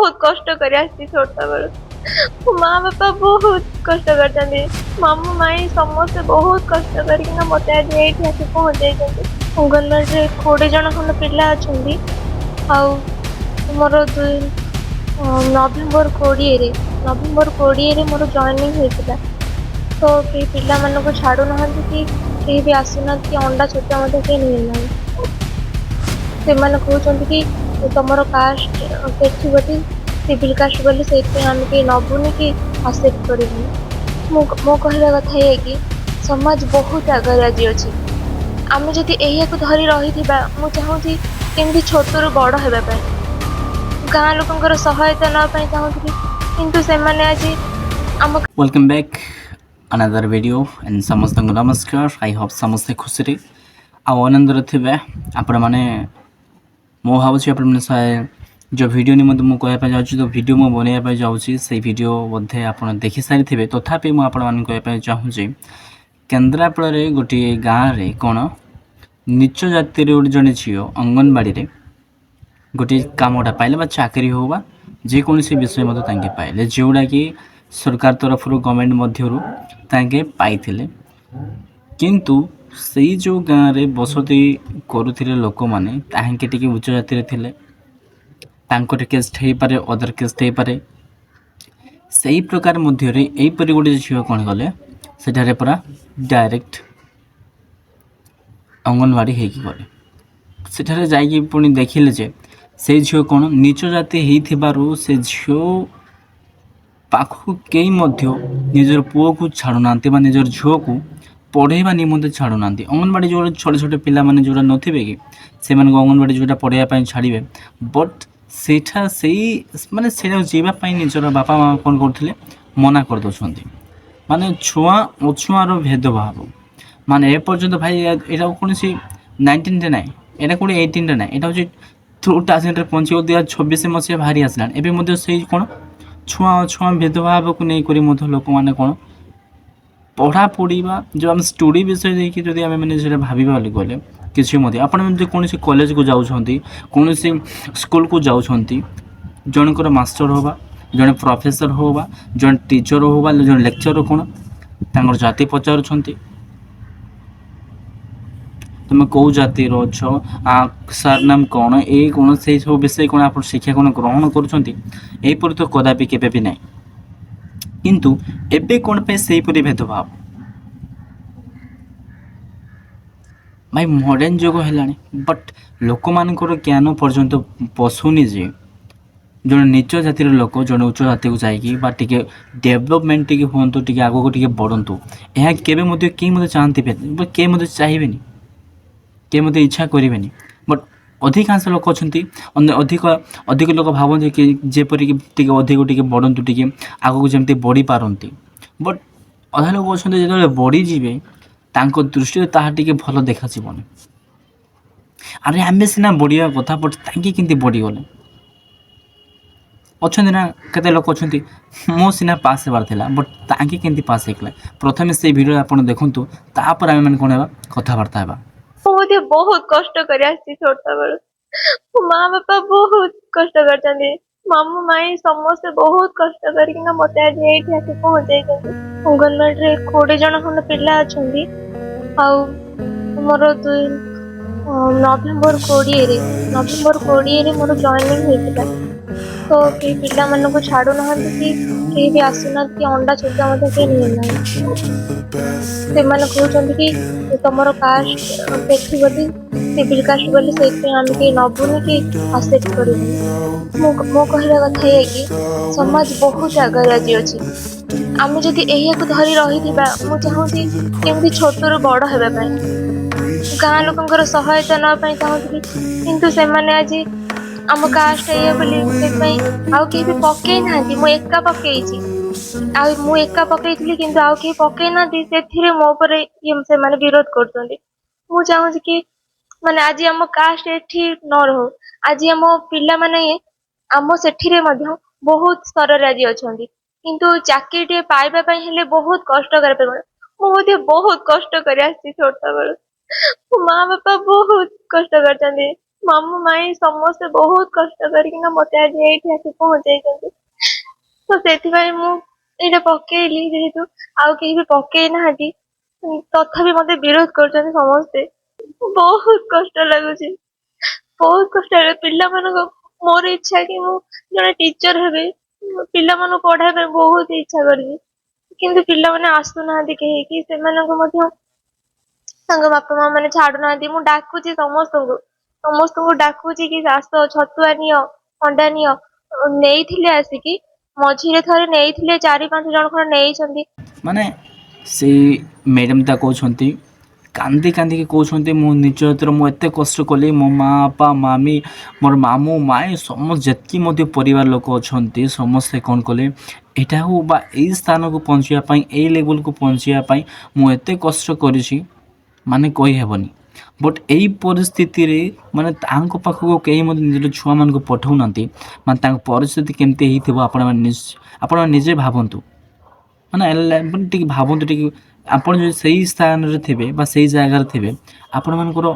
बहुत कष्ट कर छोट बेलू माँ बापा बहुत कष्ट कर मामू माई समस्ते बहुत कष्ट करके मत आज ये आसी पहुँचे अंगनवाड़ी 20 जन खंड पिला अच्छा मोर नवेम्बर 20 मोर जॉइनिंग होता तो कई पिला मानक छाड़ू ना कि कहीं भी आसुना कि अंडा छोटा मत कहीं नहीं से कहते कि तुम कास्ट सेठी बोली सिविल कास्ट बोली से आम कहीं नबुनि कि आक्सेप्ट करूँ मो कहवा कथा ये कि समाज बहुत आगे आज अच्छी आम जदि यह धरी रही मुझे चाहूँगी केमती छोट रू बड़ होगापी गाँ लोकर सहायता नापी चाहूँगी किंतु से आज आम welcome back another video and समस्त नमस्कार। आई होप समस्ते खुशी आनंद थे आपण मैंने मो भावुँ आप जो वीडियो निमंत मुझे कहवाई जाऊँगी तो वीडियो मुझे बनवाई जाऊँगी से वीडियो बोधे आप देखी सारी थे तथापि मुझे कहवाई चाहूँगी केन्द्रापड़ा गोटे गाँव में कौन नीच जाति गोटे जड़े झील अंगनवाड़ी गोटे कमटा पाइले चाकरी हो बा जेकोसी विषय मत पाइले जोड़ा कि सरकार तरफ गवर्नमेंट मध्य पाई किंतु से जो गाँव में बसती करुले लोक मैंने टी उच्च जाति थे केस्ट हो पारे अदर केस्ट हो पारे से प्रकार मध्य यहीपरि गोटे झील कौन गले सेठारे पूरा डायरेक्ट अंगनवाड़ी होगी सेठारे जाइए पुणी देखिले जे से झील कौन नीच जाति हो से झील पाखु कई निजर पुओ को छाड़ूना निजर झील को पढ़ेवा निमंते छाड़ूना अंगनवाड़ी जो छोटे छोटे पिला माने जोड़ा नथिबे कि से अंगनवाड़ी जोटा पढ़ाई छाड़े बट सेठा से माने जावाई निजर बापा माँ कौन करते मना कर दौरान माने छुआ अछुआर भेदभाव माने एपर्यंत भाई यहाँ कौन सी 19 ना यहाँ कौन 18 ना यहाँ हूँ 2025 2026 मसीहा बाहरी आसला एवं से कौन छुआ अछुआ भेदभाव को लेकर लोक मैंने कौन पढ़ा पढ़ा जो आम स्टोरी विषय देखिए जब आम मैंने भावा गले किसी आपड़ कौन कॉलेज को जाऊँच कौन स्कूल को जाऊँच जनकर मास्टर होगा जड़े प्रोफेसर होगा जड़े टीचर होगा जड़े लेक्चर कौन तर जाति पचारुंट तुम कौ जाति सार नाम कौन ये कौन से सब विषय कौन आप शिक्षा कौन ग्रहण कर तो कदापि केवे भी ना किंतु एबे कौन पे से भेदभाव भाई मॉडर्न जुग है बट लोक मानकर ज्ञान पर्यंत पशुनी जे जड़े नीच जातिर लोक जड़े उच्च जाति को जाइए डेभलपमेंट टी हूँ टी आगू टी बढ़तु यह केवे किए चाहती किए चाहिए किए मत इच्छा करें बट अधिकांश लोक अच्छा अधिक अधिक लोक भावती कि जेपरिक अधिक टी बढ़तु टी आगू जमी बढ़ी पारती बट अधा लोक अच्छा जो बढ़ीजे दृष्टि टे भल देखा अरे आम सीना बढ़िया कथा बट ताकि बढ़ीगले अच्छा ना केते लोक अच्छा मो सीना पास होबार था बट ताकि केमती पास होगा प्रथम से भिडियो आप देखूँ तापर आम मैंने कौन कथबार्ता मुझे बहुत कष्ट कर छोट बेलू माँ बापा बहुत कष्ट कर मामू माई समस्ते बहुत कष्ट करके मत आज ये आसी पहुँचे अंगनवाड़ी 20 जन खंड पिला अच्छा मोर नवेम्बर 20 मोर जॉइनिंग होता तो कई पिला मानक छाड़ू ना कि कहीं भी आसुना कि अंडा छोटा मत कहीं नहीं से कहते कि तुम कास्ट सेठी बोली सिविल कास्ट बोली से आम कहीं नबुनि कि आक्सेप्ट करूँ मो कहवा कथा ये कि समाज बहुत आगे आज अच्छी आम जदि यह धरी रही मुझे चाहूँगी केमती छोट रू बड़ होगापी गाँ लोकर सहायता नापी चाहूँगी किंतु से आज आम कास्ट ये बोली आउ कहीं भी पकई ना मु एका पकई मु एका पकई किंतु आउ कहीं पकई ना मो पर से माने विरोध कर चाहूँ कि माने आज आम कास्ट एठी न रहो आज आम पिला माने आम सेठी बहुत स्तर आज अच्छा किंतु चाकरी टे पाइबा हेले बहुत कष्ट कर मुझे बहुत कष्ट कर छोट बेलू माँ बापा बहुत कष्ट कर ମାମୁଁ ମାଇଁ ସମସ୍ତେ ବହୁତ କଷ୍ଟ କରିକିନା ମତେ ଆଜି ଏଇଠି ଆସି ପହଞ୍ଚେଇଛନ୍ତି। ତ ସେଥିପାଇଁ ମୁଁ ଏଇଟା ପକେଇଲି, ଯେହେତୁ ଆଉ କେହି ବି ପକେଇ ନାହାନ୍ତି ତଥାପି ମତେ ବିରୋଧ କରୁଛନ୍ତି ସମସ୍ତେ। ବହୁତ କଷ୍ଟ ଲାଗୁଛି, ବହୁତ କଷ୍ଟ ଲାଗୁଛି। ପିଲାମାନଙ୍କ ମୋର ଇଚ୍ଛା କି ମୁଁ ଜଣେ ଟିଚର ହେବି, ପିଲାମାନଙ୍କୁ ପଢାଇବା ପାଇଁ ବହୁତ ଇଚ୍ଛା କରିଛି, କିନ୍ତୁ ପିଲାମାନେ ଆସୁନାହାନ୍ତି କେହି, କି ସେମାନଙ୍କୁ ମଧ୍ୟ ତାଙ୍କ ବାପା ମା ମାନେ ଛାଡୁନାହାନ୍ତି। ମୁଁ ଡାକୁଛି ସମସ୍ତଙ୍କୁ ଡାକୁଛି କି ଆସ, ଛତୁଆ ନିଅ, ଅଣ୍ଡା ନିଅ। ନେଇଥିଲେ ଆସିକି, ମଝିରେ ଥରେ ନେଇଥିଲେ, 4-5 ଜଣ ଖଣ୍ଡେ ନେଇଛନ୍ତି। ମାନେ ସେଇ ମ୍ୟାଡ଼ାମ୍ ତା କହୁଛନ୍ତି, କାନ୍ଦି କାନ୍ଦିକି କହୁଛନ୍ତି, ମୁଁ ନିଜ ହାତରେ ମୁଁ ଏତେ କଷ୍ଟ କଲି, ମୋ ମା ବାପା ମାମି, ମୋର ମାମୁଁ ମାଇଁ ସମସ୍ତେ ଯେତିକି ମଧ୍ୟ ପରିବାର ଲୋକ ଅଛନ୍ତି ସମସ୍ତେ କ'ଣ କଲେ, ଏଇଟାକୁ ବା ଏଇ ସ୍ଥାନକୁ ପହଞ୍ଚିବା ପାଇଁ, ଏଇ ଲେଭେଲକୁ ପହଞ୍ଚିବା ପାଇଁ ମୁଁ ଏତେ କଷ୍ଟ କରିଛି ମାନେ କହିହେବନି। ବଟ୍ ଏଇ ପରିସ୍ଥିତିରେ ମାନେ ତାଙ୍କ ପାଖକୁ କେହି ମଧ୍ୟ ନିଜର ଛୁଆମାନଙ୍କୁ ପଠାଉନାହାନ୍ତି। ମାନେ ତାଙ୍କ ପରିସ୍ଥିତି କେମିତି ହେଇଥିବ ଆପଣ ନିଜେ ଭାବନ୍ତୁ। ମାନେ ଟିକେ ଭାବନ୍ତୁ, ଟିକେ ଆପଣ ଯଦି ସେଇ ସ୍ଥାନରେ ଥିବେ ବା ସେଇ ଜାଗାରେ ଥିବେ, ଆପଣମାନଙ୍କର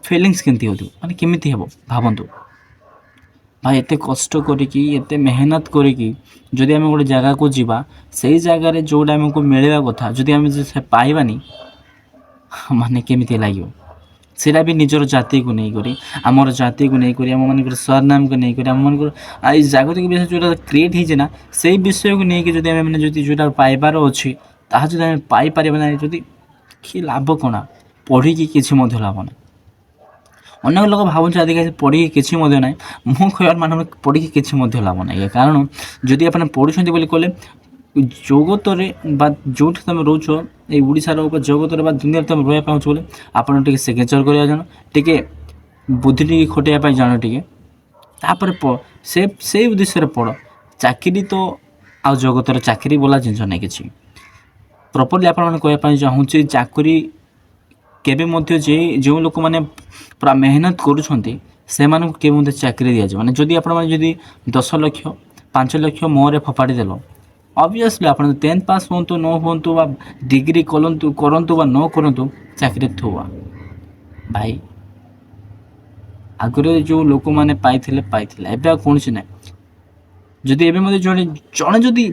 ଫିଲିଙ୍ଗସ୍ କେମିତି ହେଉଥିବ, ମାନେ କେମିତି ହେବ ଭାବନ୍ତୁ। ଭାଇ ଏତେ କଷ୍ଟ କରିକି, ଏତେ ମେହନତ କରିକି ଯଦି ଆମେ ଗୋଟେ ଜାଗାକୁ ଯିବା, ସେଇ ଜାଗାରେ ଯେଉଁଟା ଆମକୁ ମିଳିବା କଥା ଯଦି ଆମେ ସେ ପାଇବାନି, ମାନେ କେମିତି ଲାଗିବ। ସେଇଟା ବି ନିଜର ଜାତିକୁ ନେଇକରି, ଆମର ଜାତିକୁ ନେଇକରି, ଆମମାନଙ୍କର ସରନାମକୁ ନେଇକରି, ଆମମାନଙ୍କର ଏଇ ଜାଗତିକ ବିଷୟ ଯେଉଁଟା କ୍ରିଏଟ୍ ହେଇଛି ନା, ସେଇ ବିଷୟକୁ ନେଇକି ଯଦି ଆମେ ମାନେ ଯଦି ଯେଉଁଟା ପାଇବାର ଅଛି ତାହା ଯଦି ଆମେ ପାଇପାରିବା ନାହିଁ, ଯଦି କି ଲାଭ କ'ଣ? ପଢ଼ିକି କିଛି ମଧ୍ୟ ଲାଭ ନାହିଁ। ଅନେକ ଲୋକ ଭାବୁଛନ୍ତି ଆଜିକାଲି ପଢ଼ିକି କିଛି ମଧ୍ୟ ନାହିଁ। ମୁଁ କହିବାର ମାନେ ପଢ଼ିକି କିଛି ମଧ୍ୟ ଲାଭ ନାହିଁ। କାରଣ ଯଦି ଆପଣ ପଢ଼ୁଛନ୍ତି ବୋଲି କହିଲେ, ଜଗତରେ ବା ଯେଉଁଠି ତୁମେ ରହୁଛ, ଏଇ ଓଡ଼ିଶାର ବା ଜଗତରେ ବା ଦୁନିଆରେ ତୁମେ ରହିବା ପାଇଁ ହେଉଛ ବୋଲି ଆପଣ ଟିକେ ସିଗ୍ନେଚର୍ କରିବା ଜାଣ, ଟିକେ ବୁଦ୍ଧି ଟିକେ ଖଟେଇବା ପାଇଁ ଜାଣ, ଟିକେ ତାପରେ ସେଇ ଉଦ୍ଦେଶ୍ୟରେ ପଢ଼। ଚାକିରି ତ ଆଉ ଜଗତର ଚାକିରି ବୋଲା ଜିନିଷ ନାହିଁ କିଛି। ପ୍ରପର୍ଲି ଆପଣମାନେ କହିବା ପାଇଁ ଚାହୁଁଛି, ଚାକିରି କେବେ ମଧ୍ୟ ଯେଉଁ ଲୋକମାନେ ପୁରା ମେହନତ କରୁଛନ୍ତି ସେମାନଙ୍କୁ କେବେ ମଧ୍ୟ ଚାକିରି ଦିଆଯିବ ମାନେ। ଯଦି ଆପଣମାନେ ଯଦି 10 ଲକ୍ଷ 5 ଲକ୍ଷ ମୁହଁରେ ଫୋପାଡ଼ି ଦେଲ, ଅବଭିୟସ୍ଲି ଆପଣ 10th ପାସ୍ ହୁଅନ୍ତୁ ନ ହୁଅନ୍ତୁ ବା ଡିଗ୍ରୀ କରନ୍ତୁ ବା ନ କରନ୍ତୁ, ଚାକିରି ଥୁଆ ଭାଇ। ଆଗରେ ଯେଉଁ ଲୋକମାନେ ପାଇଥିଲେ, ଏବେ ଆଉ କୌଣସି ନାହିଁ। ଯଦି ଏବେ ମଧ୍ୟ ଜଣେ ଯଦି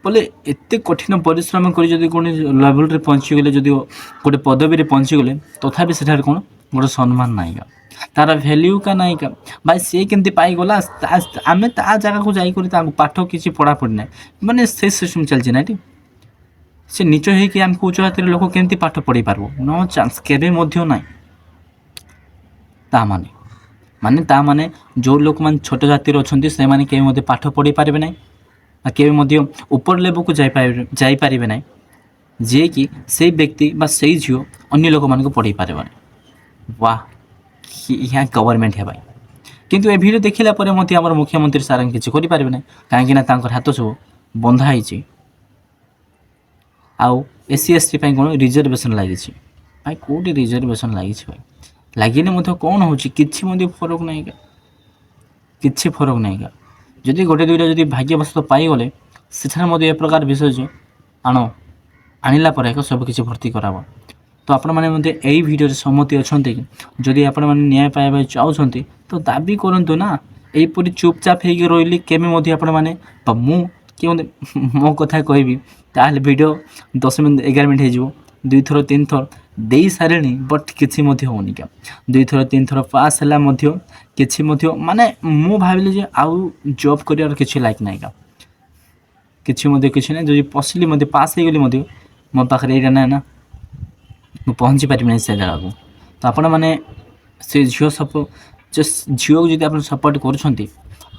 ବୋଲେ ଏତେ କଠିନ ପରିଶ୍ରମ କରି ଯଦି କୌଣସି ଲେଭେଲରେ ପହଞ୍ଚିଗଲେ, ଯଦି ଗୋଟେ ପଦବୀରେ ପହଞ୍ଚିଗଲେ, ତଥାପି ସେଠାରେ କ'ଣ ଗୋଟେ ସମ୍ମାନ ନାହିଁକା, ତା'ର ଭ୍ୟାଲ୍ୟୁ କା ନାହିଁକା। ଭାଇ ସିଏ କେମିତି ପାଇଗଲା, ଆମେ ତା ଜାଗାକୁ ଯାଇକରି ତାଙ୍କୁ ପାଠ କିଛି ପଢ଼ାପଢ଼ି ନାହିଁ, ମାନେ ସେ ସିଷ୍ଟମ୍ ଚାଲିଛି ନା ଏଠି। ସେ ନିଚ ହେଇକି ଆମକୁ ଉଚ୍ଚ ଜାତିର ଲୋକ କେମିତି ପାଠ ପଢ଼ି ପାରିବ? ନୋ ଚାନ୍ସ, କେବେ ମଧ୍ୟ ନାହିଁ। ତାମାନେ ଯେଉଁ ଲୋକମାନେ ଛୋଟ ଜାତିର ଅଛନ୍ତି ସେମାନେ କେବେ ମଧ୍ୟ ପାଠ ପଢ଼ି ପାରିବେ ନାହିଁ, ଆଉ କେବେ ମଧ୍ୟ ଉପର ଲେଭେଲକୁ ଯାଇପାରିବେ ନାହିଁ, ଯିଏକି ସେଇ ବ୍ୟକ୍ତି ବା ସେଇ ଝିଅ ଅନ୍ୟ ଲୋକମାନଙ୍କୁ ପଢ଼େଇ ପାରିବନି। ୱାହ, ଏହା ଗଭର୍ଣ୍ଣମେଣ୍ଟ ହେବା। କିନ୍ତୁ ଏ ଭିଡ଼ିଓ ଦେଖିଲା ପରେ ମଧ୍ୟ ଆମର ମୁଖ୍ୟମନ୍ତ୍ରୀ ସାର୍ କିଛି କରିପାରିବେ ନାହିଁ, କାହିଁକିନା ତାଙ୍କର ହାତ ସବୁ ବନ୍ଧା ହେଇଛି। ଆଉ SC/ST ପାଇଁ କ'ଣ ରିଜର୍ଭେସନ୍ ଲାଗିଛି? ଭାଇ କେଉଁଠି ରିଜର୍ଭେସନ୍ ଲାଗିଛି? ଭାଇ ଲାଗିଲେ ମଧ୍ୟ କ'ଣ ହେଉଛି? କିଛି ମଧ୍ୟ ଫରକ ନାହିଁକା, କିଛି ଫରକ ନାହିଁକା। ଯଦି ଗୋଟେ ଦୁଇଟା ଯଦି ଭାଗ୍ୟବଶତଃ ପାଇଗଲେ, ସେଠାରେ ମଧ୍ୟ ଏ ପ୍ରକାର ବିଷୟ ଯେ ଆଣିଲା ପରେ ଏକ ସବୁକିଛି ଭର୍ତ୍ତି କରାବ। ତ ଆପଣମାନେ ମଧ୍ୟ ଏଇ ଭିଡ଼ିଓରେ ସହମତି ଅଛନ୍ତି କି? ଯଦି ଆପଣମାନେ ନ୍ୟାୟ ପାଇବା ପାଇଁ ଚାହୁଁଛନ୍ତି ତ ଦାବି କରନ୍ତୁ ନା। ଏହିପରି ଚୁପଚାପ ହେଇକି ରହିଲି କେବେ ମଧ୍ୟ ଆପଣମାନେ ବା ମୁଁ କେମିତି ମୋ କଥା କହିବି, ତାହେଲେ ଭିଡ଼ିଓ 10 ମିନିଟ୍ 11 ମିନିଟ୍ ହେଇଯିବ। 2 ଥର 3 ଥର ଦେଇ ସାରିଣି, ବଟ୍ କିଛି ମଧ୍ୟ ହେଉନି କା। 2 ଥର 3 ଥର ପାସ୍ ହେଲା ମଧ୍ୟ କିଛି ମଧ୍ୟ ମାନେ ମୁଁ ଭାବିଲି ଯେ ଆଉ ଜବ୍ କରିବାର କିଛି ଲାଇକ୍ ନାହିଁ କା, କିଛି ନାହିଁ। ଯଦି ପଶିଲି ମଧ୍ୟ ପାସ୍ ହେଇଗଲି ମଧ୍ୟ ମୋ ପାଖରେ ଏଇଟା ନାହିଁ ନା, ମୁଁ ପହଞ୍ଚି ପାରିବି ନାହିଁ ସେ ଜାଗାକୁ। ତ ଆପଣମାନେ ସେ ଝିଅକୁ ଯଦି ଆପଣ ସପୋର୍ଟ କରୁଛନ୍ତି,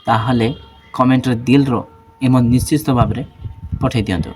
ତାହେଲେ କମେଣ୍ଟରେ ଦିଲ୍ର ନିଶ୍ଚିତ ଭାବରେ ପଠାଇ ଦିଅନ୍ତୁ।